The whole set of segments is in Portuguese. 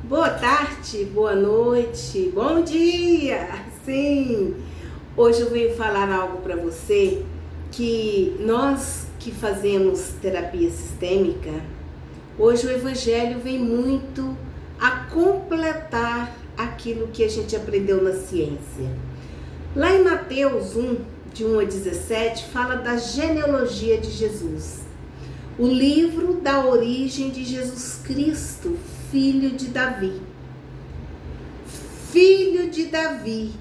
Boa tarde, boa noite, bom dia! Sim, hoje eu venho falar algo para você que nós que fazemos terapia sistêmica, hoje o Evangelho vem muito a completar aquilo que a gente aprendeu na ciência. Lá em Mateus 1, de 1 a 17, fala da genealogia de Jesus. O livro da origem de Jesus Cristo, filho de Davi. Filho de Davi,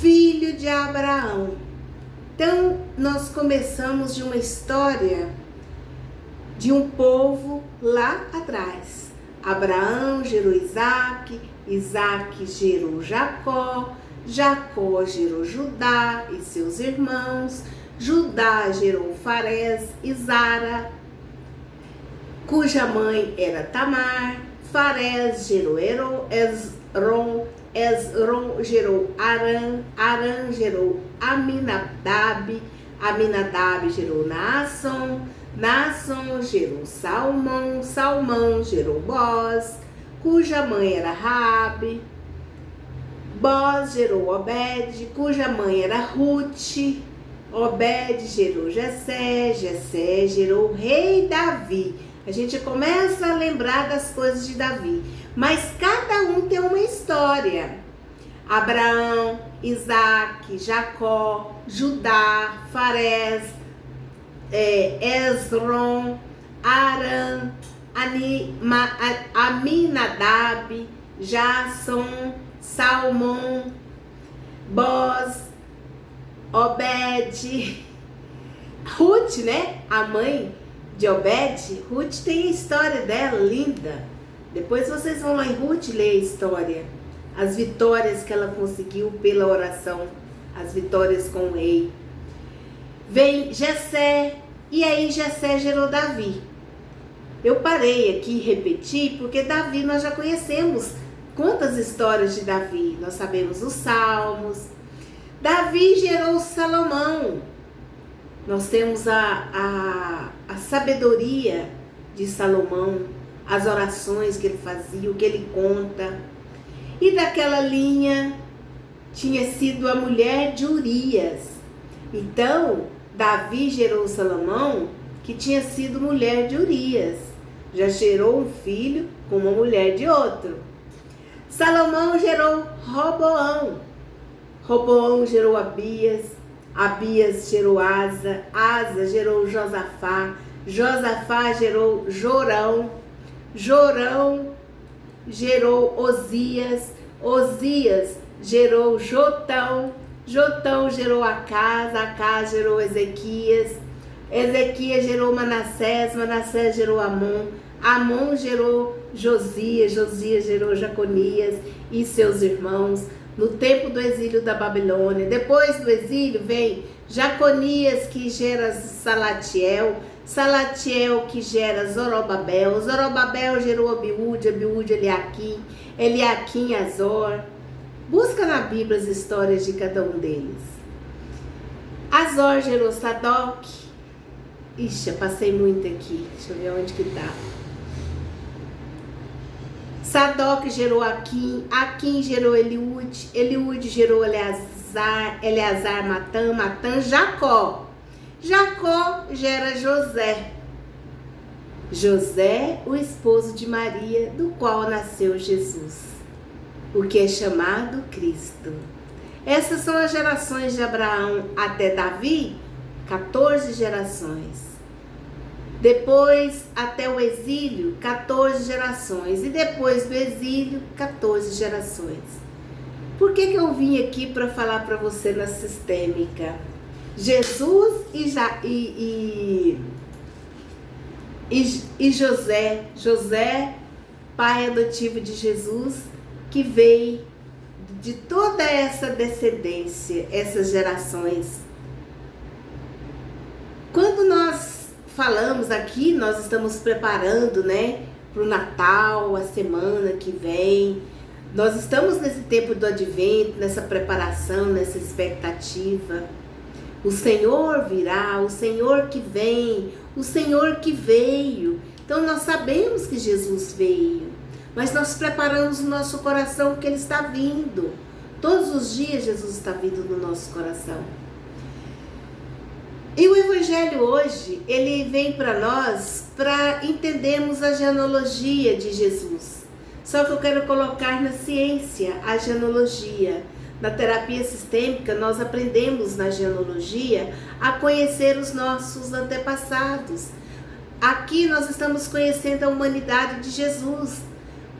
filho de Abraão. Então, nós começamos de uma história de um povo lá atrás. Abraão gerou Isaac, Isaac gerou Jacó, Jacó gerou Judá e seus irmãos, Judá gerou Farés e Zara, cuja mãe era Tamar. Farés gerou Esrom, Esrom gerou Arã, Arã gerou Aminadab, Aminadab gerou Naasson, Naasson gerou Salmão, Salmão gerou Boz, cuja mãe era Raabe. Boz gerou Obed, cuja mãe era Rute. Obed gerou Jessé, Jessé gerou o rei Davi. A gente começa a lembrar das coisas de Davi, mas cada um tem uma história. Abraão, Isaac, Jacó, Judá, Farés, Esrom, Arã, Aminadab, Jasson, Salmão, Boz, Obed, Rute, né? A mãe de Obed. Rute tem a história dela, linda. Depois vocês vão lá em Rute ler a história. As vitórias que ela conseguiu pela oração. As vitórias com o rei. Vem Jessé. E aí Jessé gerou Davi. Eu parei aqui e repeti porque Davi nós já conhecemos. Quantas histórias de Davi? Nós sabemos os salmos. Davi gerou Salomão. Nós temos a sabedoria de Salomão, as orações que ele fazia, o que ele conta. E daquela linha tinha sido a mulher de Urias. Então, Davi gerou Salomão, que tinha sido mulher de Urias. Já gerou um filho com uma mulher de outro. Salomão gerou Roboão. Roboão gerou Abias, Abias gerou Asa, Asa gerou Josafá, Josafá gerou Jorão, Jorão gerou Osias, Osias gerou Jotão, Jotão gerou Acás, Acás gerou Ezequias, Ezequias gerou Manassés, Manassés gerou Amon, Amon gerou Josias, Josias gerou Jaconias e seus irmãos. No tempo do exílio da Babilônia. Depois do exílio vem Jaconias, que gera Salatiel, Salatiel que gera Zorobabel, Zorobabel gerou Abiúde, Abiúde Eliaquim, Eliaquim Azor. Busca na Bíblia as histórias de cada um deles. Azor gerou Sadoc. Ixi, eu passei muito aqui, deixa eu ver onde que tá. Sadoc gerou Aquim, Aquim gerou Eliúde, Eliúde gerou Eleazar, Eleazar Matã, Matã Jacó. Jacó gera José. José, o esposo de Maria, do qual nasceu Jesus, o que é chamado Cristo. Essas são as gerações de Abraão até Davi, 14 gerações. Depois, até o exílio, 14 gerações. E depois do exílio, 14 gerações. Por que eu vim aqui para falar para você na sistêmica? Jesus e José. José, pai adotivo de Jesus, que veio de toda essa descendência, essas gerações. Quando nós falamos aqui, nós estamos preparando, né, para o Natal, a semana que vem. Nós estamos nesse tempo do advento, nessa preparação, nessa expectativa. O Senhor virá, o Senhor que vem, o Senhor que veio. Então nós sabemos que Jesus veio. mas nós preparamos o nosso coração porque Ele está vindo. Todos os dias Jesus está vindo no nosso coração. E o Evangelho hoje, ele vem para nós para entendermos a genealogia de Jesus. Só que eu quero colocar na ciência a genealogia. Na terapia sistêmica, nós aprendemos na genealogia a conhecer os nossos antepassados. Aqui nós estamos conhecendo a humanidade de Jesus.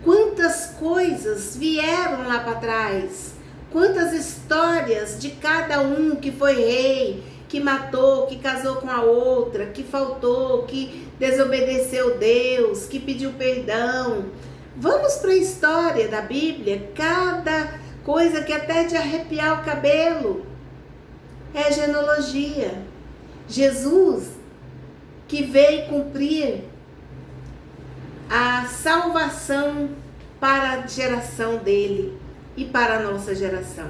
Quantas coisas vieram lá para trás, quantas histórias de cada um que foi rei, que matou, que casou com a outra, que faltou, que desobedeceu Deus, que pediu perdão. Vamos para a história da Bíblia, cada coisa que até de arrepiar o cabelo é genealogia. Jesus que veio cumprir a salvação para a geração dele e para a nossa geração.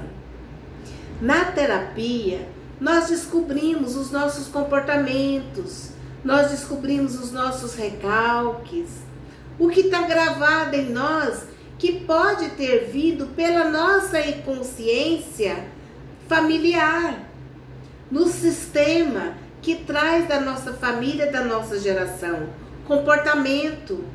Na terapia, nós descobrimos os nossos comportamentos, nós descobrimos os nossos recalques, o que está gravado em nós, que pode ter vindo pela nossa inconsciência familiar, no sistema que traz da nossa família, da nossa geração, comportamento.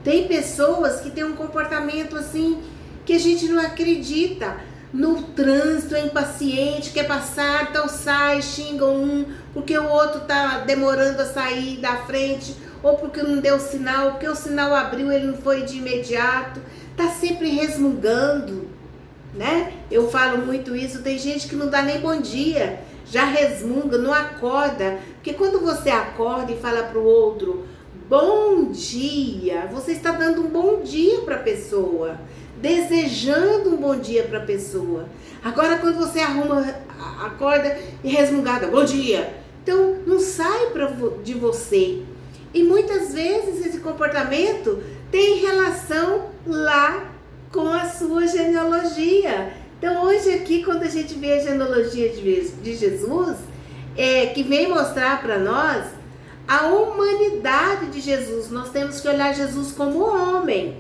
Tem pessoas que têm um comportamento assim, que a gente não acredita. No trânsito, é impaciente, quer passar, então sai, xinga um, porque o outro está demorando a sair da frente, ou porque não deu sinal, porque o sinal abriu, ele não foi de imediato, está sempre resmungando, né? Eu falo muito isso, tem gente que não dá nem bom dia, já resmunga, não acorda, porque quando você acorda e fala para o outro, bom dia, você está dando um bom dia para a pessoa, desejando um bom dia para a pessoa. Agora quando você acorda e resmungada, bom dia, então não sai de você. E muitas vezes esse comportamento tem relação lá com a sua genealogia. Então hoje aqui, quando a gente vê a genealogia de Jesus, que vem mostrar para nós a humanidade de Jesus, nós temos que olhar Jesus como homem,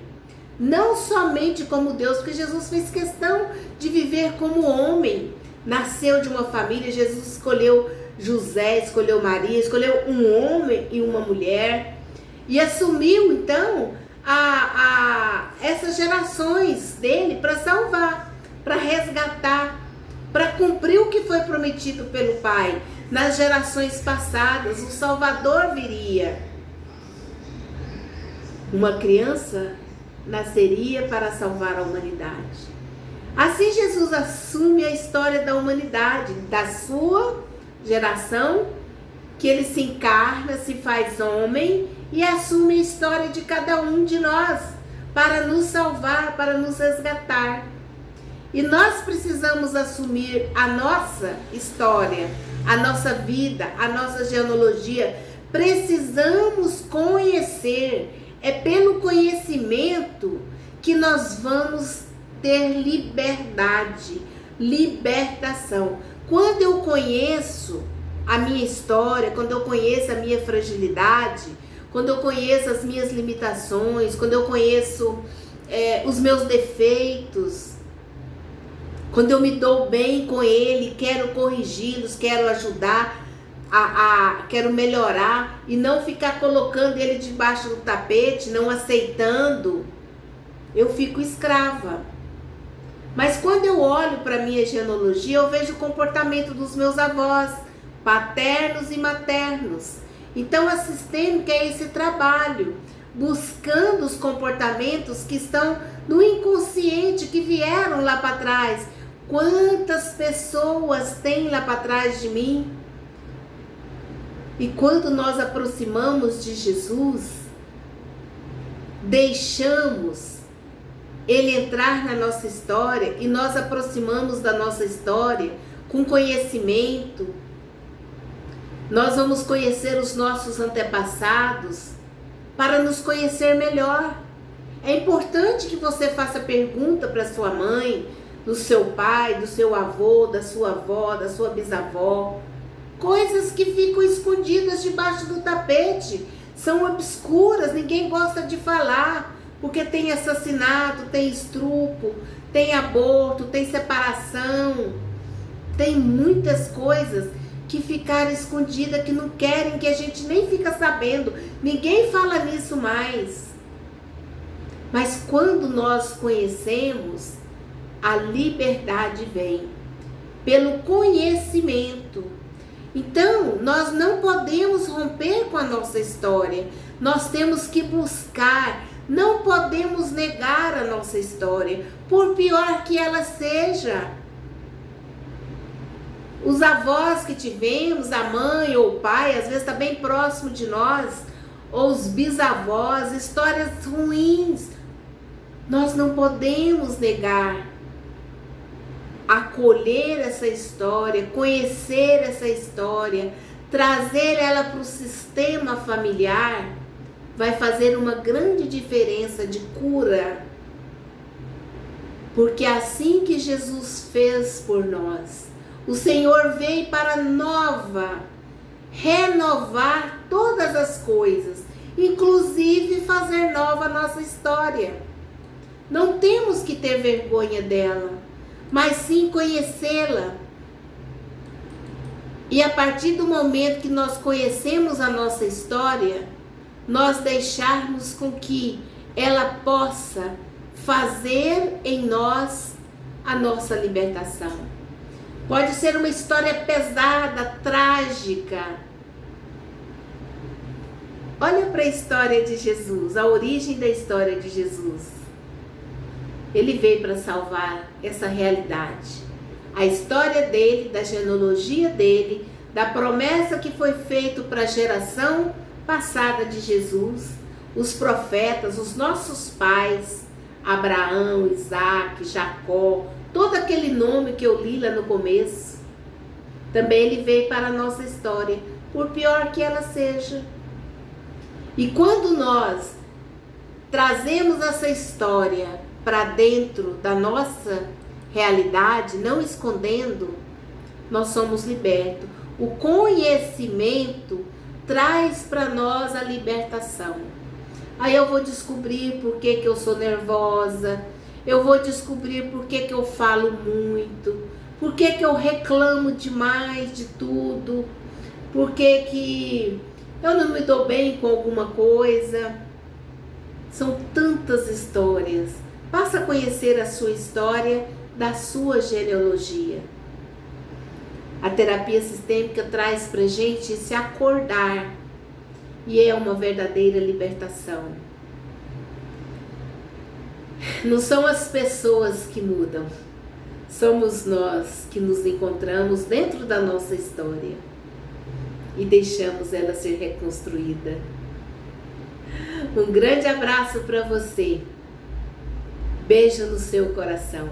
não somente como Deus, porque Jesus fez questão de viver como homem, nasceu de uma família, Jesus escolheu José, escolheu Maria, escolheu um homem e uma mulher, e assumiu então essas gerações dele para salvar, para resgatar, para cumprir o que foi prometido pelo Pai. Nas gerações passadas, o Salvador viria. Uma criança nasceria para salvar a humanidade. Assim Jesus assume a história da humanidade, da sua geração, que ele se encarna, se faz homem e assume a história de cada um de nós para nos salvar, para nos resgatar. E nós precisamos assumir a nossa história, a nossa vida, a nossa genealogia. Precisamos conhecer. É pelo conhecimento que nós vamos ter liberdade, libertação. Quando eu conheço a minha história, quando eu conheço a minha fragilidade, quando eu conheço as minhas limitações, quando eu conheço os meus defeitos, quando eu me dou bem com ele, quero corrigi-los, quero ajudar, quero melhorar e não ficar colocando ele debaixo do tapete, não aceitando, eu fico escrava. Mas quando eu olho para a minha genealogia, eu vejo o comportamento dos meus avós, paternos e maternos. Então a sistêmica é esse trabalho, buscando os comportamentos que estão no inconsciente, que vieram lá para trás. Quantas pessoas tem lá para trás de mim? E quando nós aproximamos de Jesus, deixamos ele entrar na nossa história e nós aproximamos da nossa história com conhecimento. Nós vamos conhecer os nossos antepassados para nos conhecer melhor. É importante que você faça pergunta para sua mãe, do seu pai, do seu avô, da sua avó, da sua bisavó. Coisas que ficam escondidas debaixo do tapete, são obscuras, ninguém gosta de falar. Porque tem assassinato, tem estupro, tem aborto, tem separação, tem muitas coisas que ficaram escondidas, que não querem, que a gente nem fica sabendo. Ninguém fala nisso mais. Mas quando nós conhecemos, a liberdade vem pelo conhecimento. Então, nós não podemos romper com a nossa história. Nós temos que buscar. Não podemos negar a nossa história, por pior que ela seja. Os avós que tivemos, a mãe ou o pai, às vezes está bem próximo de nós, ou os bisavós, histórias ruins. Nós não podemos negar. Acolher essa história, conhecer essa história, trazer ela para o sistema familiar, vai fazer uma grande diferença de cura. Porque é assim que Jesus fez por nós. O Senhor veio para renovar todas as coisas, inclusive fazer nova a nossa história. Não temos que ter vergonha dela, mas sim conhecê-la. E a partir do momento que nós conhecemos a nossa história, nós deixarmos com que ela possa fazer em nós a nossa libertação. Pode ser uma história pesada, trágica. Olha para a história de Jesus, a origem da história de Jesus. Ele veio para salvar essa realidade. A história dele, da genealogia dele, da promessa que foi feita para a geração passada de Jesus, os profetas, os nossos pais, Abraão, Isaac, Jacó, todo aquele nome que eu li lá no começo. Também ele veio para a nossa história, por pior que ela seja. E quando nós trazemos essa história para dentro da nossa realidade, não escondendo, nós somos libertos. O conhecimento traz para nós a libertação. Aí eu vou descobrir por que eu sou nervosa, eu vou descobrir por que eu falo muito, por que eu reclamo demais de tudo, por que eu não me dou bem com alguma coisa. São tantas histórias. Passa a conhecer a sua história da sua genealogia. A terapia sistêmica traz pra gente se acordar, e é uma verdadeira libertação. Não são as pessoas que mudam, somos nós que nos encontramos dentro da nossa história e deixamos ela ser reconstruída. Um grande abraço para você. Beijo no seu coração.